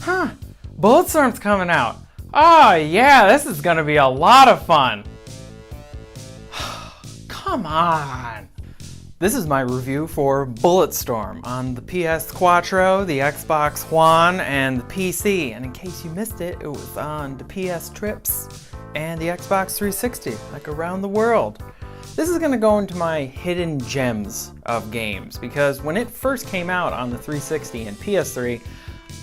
Huh, Bulletstorm's coming out. Oh yeah, this is gonna be a lot of fun. Come on. This is my review for Bulletstorm on the PS Quattro, the Xbox One, and the PC. And in case you missed it, it was on the PS Trips and the Xbox 360, like around the world. This is gonna go into my hidden gems of games, because when it first came out on the 360 and PS3,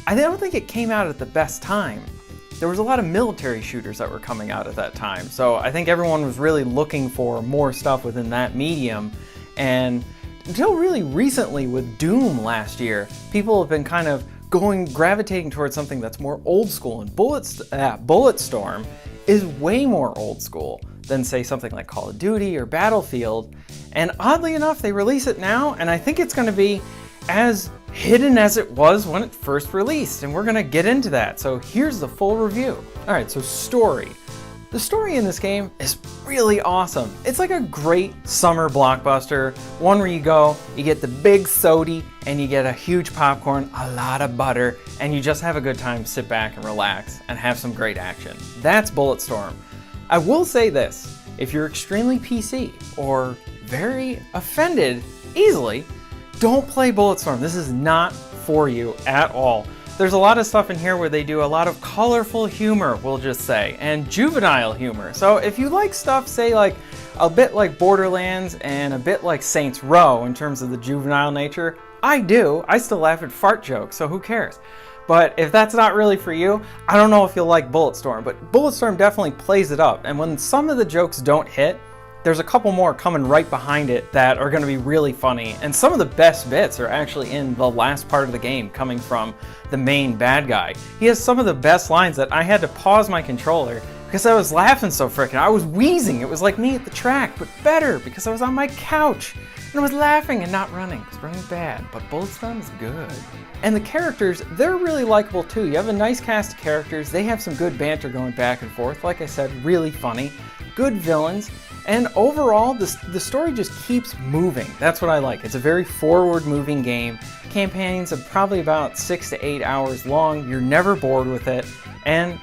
I don't think it came out at the best time. There was a lot of military shooters that were coming out at that time, so I think everyone was really looking for more stuff within that medium. And until really recently with Doom last year, people have been kind of gravitating towards something that's more old school, and Bulletstorm is way more old school than, say, something like Call of Duty or Battlefield. And oddly enough, they release it now, and I think it's going to be as hidden as it was when it first released, and we're going to get into that. So here's the full review. All right, so story. The story in this game is really awesome. It's like a great summer blockbuster, one where you go, you get the big sody, and you get a huge popcorn, a lot of butter, and you just have a good time, sit back and relax, and have some great action. That's Bulletstorm. I will say this, if you're extremely PC or very offended easily, don't play Bulletstorm. This is not for you at all. There's a lot of stuff in here where they do a lot of colorful humor, we'll just say, and juvenile humor. So if you like stuff, say like a bit like Borderlands and a bit like Saints Row in terms of the juvenile nature, I do. I still laugh at fart jokes, so who cares? But if that's not really for you, I don't know if you'll like Bulletstorm, but Bulletstorm definitely plays it up. And when some of the jokes don't hit, there's a couple more coming right behind it that are going to be really funny. And some of the best bits are actually in the last part of the game, coming from the main bad guy. He has some of the best lines that I had to pause my controller because I was laughing so freaking. I was wheezing. It was like me at the track, but better because I was on my couch and I was laughing and not running, because running's bad, but Bulletstorm is good. And the characters, they're really likable too. You have a nice cast of characters. They have some good banter going back and forth. Like I said, really funny, good villains. And overall, the story just keeps moving. That's what I like. It's a very forward-moving game. Campaigns are probably about 6 to 8 hours long. You're never bored with it. And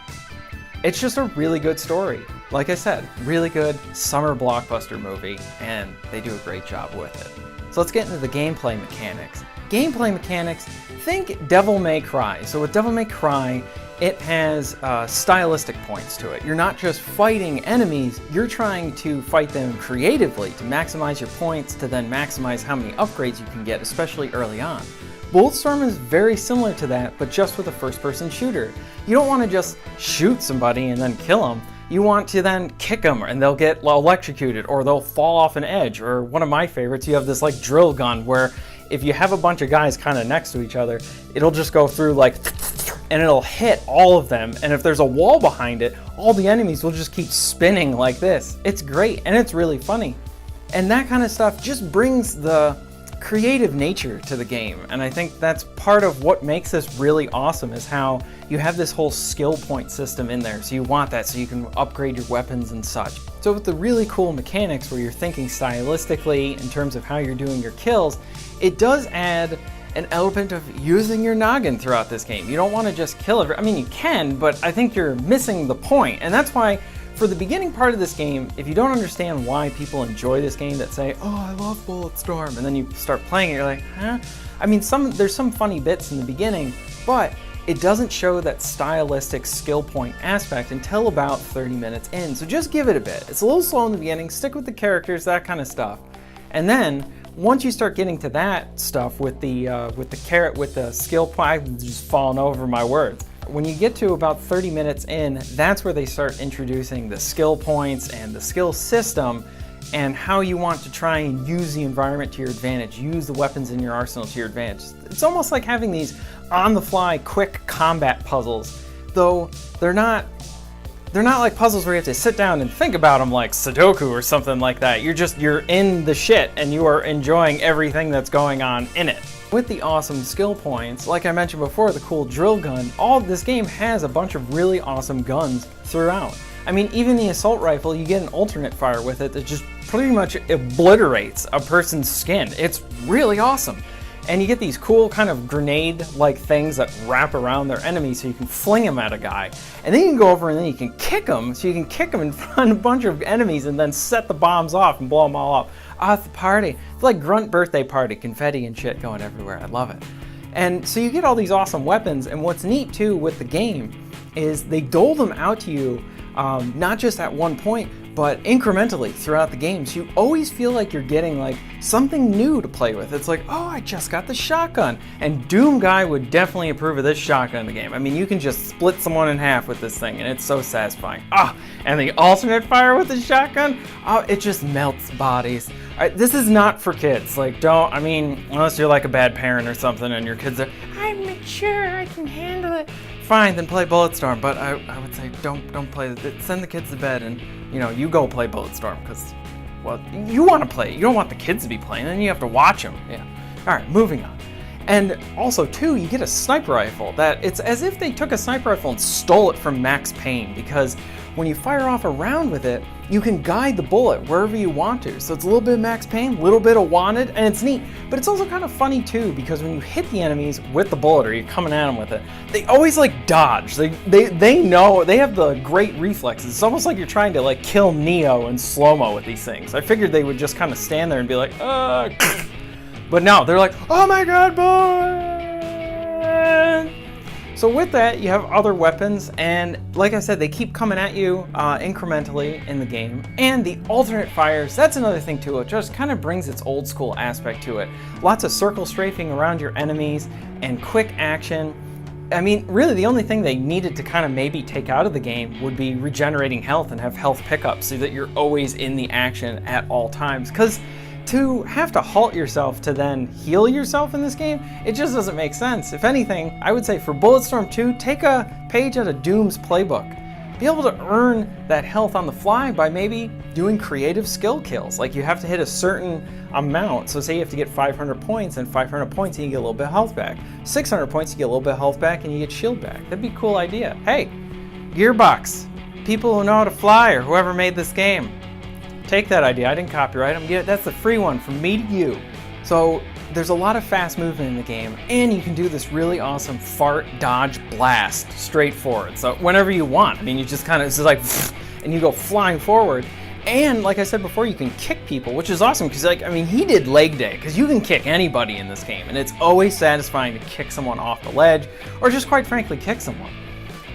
it's just a really good story. Like I said, really good summer blockbuster movie, and they do a great job with it. So let's get into the gameplay mechanics. Gameplay mechanics, think Devil May Cry. So with Devil May Cry, it has stylistic points to it. You're not just fighting enemies, you're trying to fight them creatively to maximize your points, to then maximize how many upgrades you can get, especially early on. Bulletstorm is very similar to that, but just with a first-person shooter. You don't want to just shoot somebody and then kill them. You want to then kick them and they'll get electrocuted, or they'll fall off an edge. Or one of my favorites, you have this like drill gun where if you have a bunch of guys kind of next to each other, it'll just go through like, and it'll hit all of them. And if there's a wall behind it, all the enemies will just keep spinning like this. It's great, and it's really funny. And that kind of stuff just brings the creative nature to the game. And I think that's part of what makes this really awesome, is how you have this whole skill point system in there. So you want that so you can upgrade your weapons and such. So with the really cool mechanics where you're thinking stylistically in terms of how you're doing your kills, it does add an element of using your noggin throughout this game. You don't want to just kill I mean, you can, but I think you're missing the point. And that's why for the beginning part of this game, if you don't understand why people enjoy this game, that say, oh, I love Bulletstorm, and then you start playing it, you're like, huh? I mean, there's some funny bits in the beginning, but it doesn't show that stylistic skill point aspect until about 30 minutes in. So just give it a bit. It's a little slow in the beginning, stick with the characters, that kind of stuff. And then once you start getting to that stuff with the skill point, I'm just falling over my words. When you get to about 30 minutes in, that's where they start introducing the skill points and the skill system and how you want to try and use the environment to your advantage, use the weapons in your arsenal to your advantage. It's almost like having these on-the-fly quick combat puzzles, though they're not like puzzles where you have to sit down and think about them like Sudoku or something like that. You're in the shit and you are enjoying everything that's going on in it. With the awesome skill points, like I mentioned before, the cool drill gun, all of this game has a bunch of really awesome guns throughout. I mean, even the assault rifle, you get an alternate fire with it that just pretty much obliterates a person's skin. It's really awesome. And you get these cool kind of grenade-like things that wrap around their enemies so you can fling them at a guy. And then you can go over and then you can kick them, so you can kick them in front of a bunch of enemies and then set the bombs off and blow them all up. Oh, it's the party. It's like Grunt birthday party, confetti and shit going everywhere. I love it. And so you get all these awesome weapons, and what's neat too with the game is they dole them out to you, not just at one point, but incrementally throughout the game. So you always feel like you're getting like something new to play with. It's like, oh, I just got the shotgun. And Doom Guy would definitely approve of this shotgun in the game. I mean, you can just split someone in half with this thing, and it's so satisfying. Ah, and the alternate fire with the shotgun, oh, it just melts bodies. All right, this is not for kids. Like, don't, I mean, unless you're like a bad parent or something and your kids are, I'm mature, I can handle it. Fine, then play Bulletstorm. But I would say don't play it. Send the kids to bed and, you know, you go play Bulletstorm because, well, you want to play it. You don't want the kids to be playing, then you have to watch them. Yeah. All right, moving on. And also, too, you get a sniper rifle that it's as if they took a sniper rifle and stole it from Max Payne, because when you fire off a round with it, you can guide the bullet wherever you want to. So it's a little bit of Max Payne, a little bit of Wanted, and it's neat. But it's also kind of funny, too, because when you hit the enemies with the bullet or you're coming at them with it, they always, like, dodge. They know, they have the great reflexes. It's almost like you're trying to, like, kill Neo in slow-mo with these things. I figured they would just kind of stand there and be like, but no, they're like, oh my god, boy! So with that, you have other weapons, and like I said, they keep coming at you incrementally in the game. And the alternate fires, that's another thing too. It just kind of brings its old school aspect to it. Lots of circle strafing around your enemies and quick action. I mean, really the only thing they needed to kind of maybe take out of the game would be regenerating health and have health pickups so that you're always in the action at all times. Because to have to halt yourself to then heal yourself in this game, it just doesn't make sense. If anything, I would say for Bulletstorm 2, take a page out of Doom's playbook. Be able to earn that health on the fly by maybe doing creative skill kills. Like you have to hit a certain amount. So say you have to get 500 points, and 500 points and you get a little bit of health back. 600 points, you get a little bit of health back and you get shield back. That'd be a cool idea. Hey, Gearbox, people who know how to fly or whoever made this game, take that idea. I didn't copyright them. That's the free one from me to you. So there's a lot of fast movement in the game, and you can do this really awesome fart, dodge, blast straight forward. So whenever you want. I mean, you just kind of, it's just like, and you go flying forward. And like I said before, you can kick people, which is awesome because, like, I mean, he did leg day because you can kick anybody in this game, and it's always satisfying to kick someone off the ledge or just quite frankly kick someone.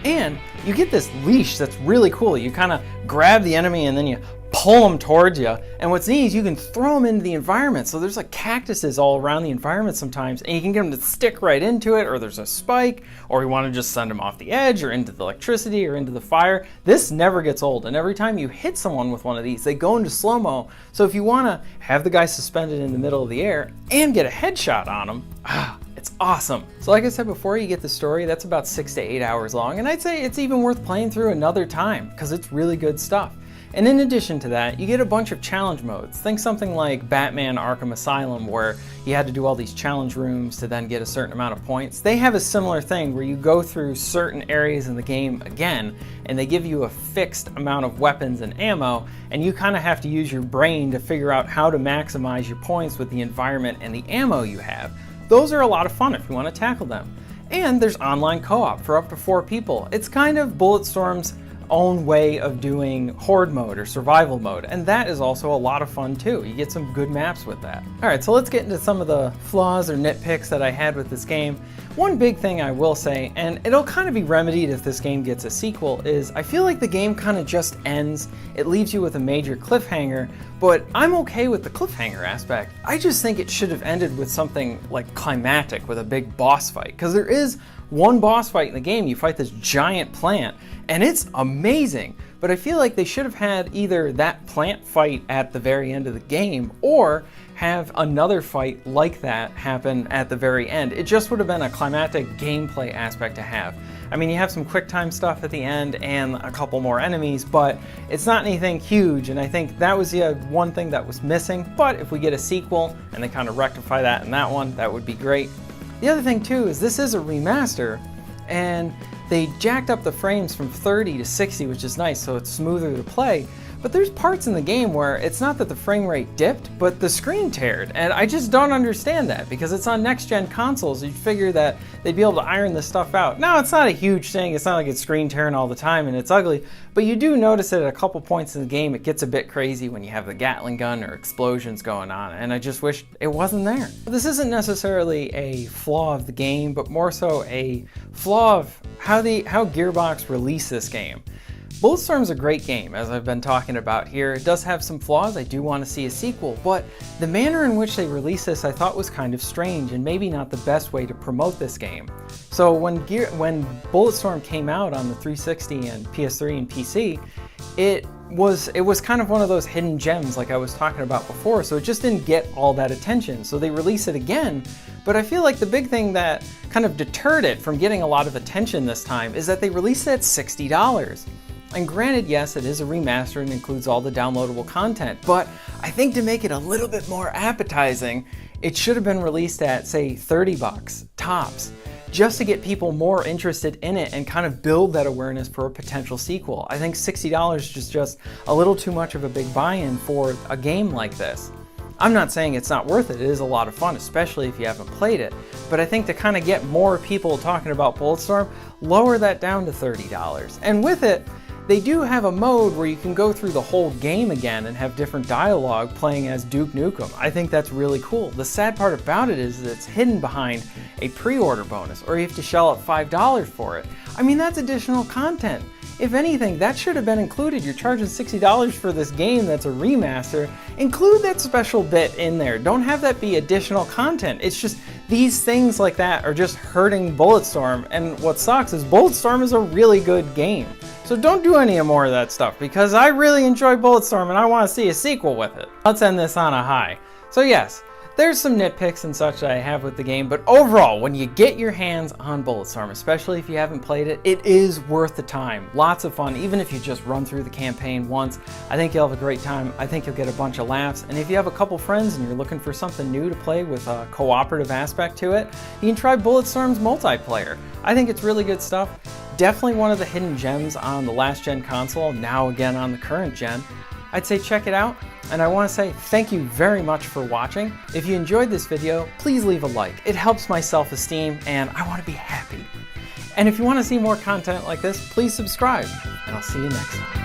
And you get this leash that's really cool. You kind of grab the enemy and then you pull them towards you, and what's neat is you can throw them into the environment. So there's like cactuses all around the environment sometimes, and you can get them to stick right into it, or there's a spike, or you want to just send them off the edge or into the electricity or into the fire. This never gets old, and every time you hit someone with one of these, they go into slow-mo. So if you want to have the guy suspended in the middle of the air and get a headshot on them, it's awesome. So like I said before, you get the story. That's about 6 to 8 hours long, and I'd say it's even worth playing through another time because it's really good stuff. And in addition to that, you get a bunch of challenge modes. Think something like Batman Arkham Asylum, where you had to do all these challenge rooms to then get a certain amount of points. They have a similar thing where you go through certain areas in the game again, and they give you a fixed amount of weapons and ammo, and you kind of have to use your brain to figure out how to maximize your points with the environment and the ammo you have. Those are a lot of fun if you want to tackle them. And there's online co-op for up to 4 people. It's kind of Bulletstorm's own way of doing horde mode or survival mode, and that is also a lot of fun too. You get some good maps with that. Alright, so let's get into some of the flaws or nitpicks that I had with this game. One big thing I will say, and it'll kind of be remedied if this game gets a sequel, is I feel like the game kind of just ends. It leaves you with a major cliffhanger, but I'm okay with the cliffhanger aspect. I just think it should have ended with something like climactic, with a big boss fight, because there is one boss fight in the game. You fight this giant plant, and it's amazing, but I feel like they should have had either that plant fight at the very end of the game, or have another fight like that happen at the very end. It just would have been a climactic gameplay aspect to have. I mean, you have some quick time stuff at the end and a couple more enemies, but it's not anything huge, and I think that was the one thing that was missing. But if we get a sequel and they kind of rectify that in that one, that would be great. The other thing too is this is a remaster, and They jacked up the frames from 30 to 60, which is nice, so it's smoother to play. But there's parts in the game where it's not that the frame rate dipped, but the screen teared. And I just don't understand that, because it's on next-gen consoles. You'd figure that they'd be able to iron this stuff out. Now, it's not a huge thing. It's not like it's screen tearing all the time and it's ugly. But you do notice it at a couple points in the game. It gets a bit crazy when you have the Gatling gun or explosions going on. And I just wish it wasn't there. This isn't necessarily a flaw of the game, but more so a flaw of how Gearbox released this game. Bulletstorm's a great game, as I've been talking about here. It does have some flaws. I do want to see a sequel, but the manner in which they released this I thought was kind of strange and maybe not the best way to promote this game. So when Bulletstorm came out on the 360 and PS3 and PC, it was kind of one of those hidden gems like I was talking about before, so it just didn't get all that attention. So they released it again, but I feel like the big thing that kind of deterred it from getting a lot of attention this time is that they released it at $60. And granted, yes, it is a remaster and includes all the downloadable content, but I think to make it a little bit more appetizing, it should have been released at, say, 30 bucks, tops, just to get people more interested in it and kind of build that awareness for a potential sequel. I think $60 is just a little too much of a big buy-in for a game like this. I'm not saying it's not worth it. It is a lot of fun, especially if you haven't played it. But I think to kind of get more people talking about Bulletstorm, lower that down to $30. And with it, they do have a mode where you can go through the whole game again and have different dialogue playing as Duke Nukem. I think that's really cool. The sad part about it is that it's hidden behind a pre-order bonus, or you have to shell out $5 for it. I mean, that's additional content. If anything, that should have been included. You're charging $60 for this game that's a remaster. Include that special bit in there. Don't have that be additional content. It's just these things like that are just hurting Bulletstorm, and what sucks is Bulletstorm is a really good game. So don't do any more of that stuff, because I really enjoy Bulletstorm and I want to see a sequel with it. Let's end this on a high. So yes, there's some nitpicks and such that I have with the game, but overall, when you get your hands on Bulletstorm, especially if you haven't played it, it is worth the time. Lots of fun, even if you just run through the campaign once. I think you'll have a great time. I think you'll get a bunch of laughs, and if you have a couple friends and you're looking for something new to play with a cooperative aspect to it, you can try Bulletstorm's multiplayer. I think it's really good stuff. Definitely one of the hidden gems on the last gen console, now again on the current gen. I'd say check it out, and I want to say thank you very much for watching. If you enjoyed this video, please leave a like. It helps my self-esteem, and I want to be happy. And if you want to see more content like this, please subscribe, and I'll see you next time.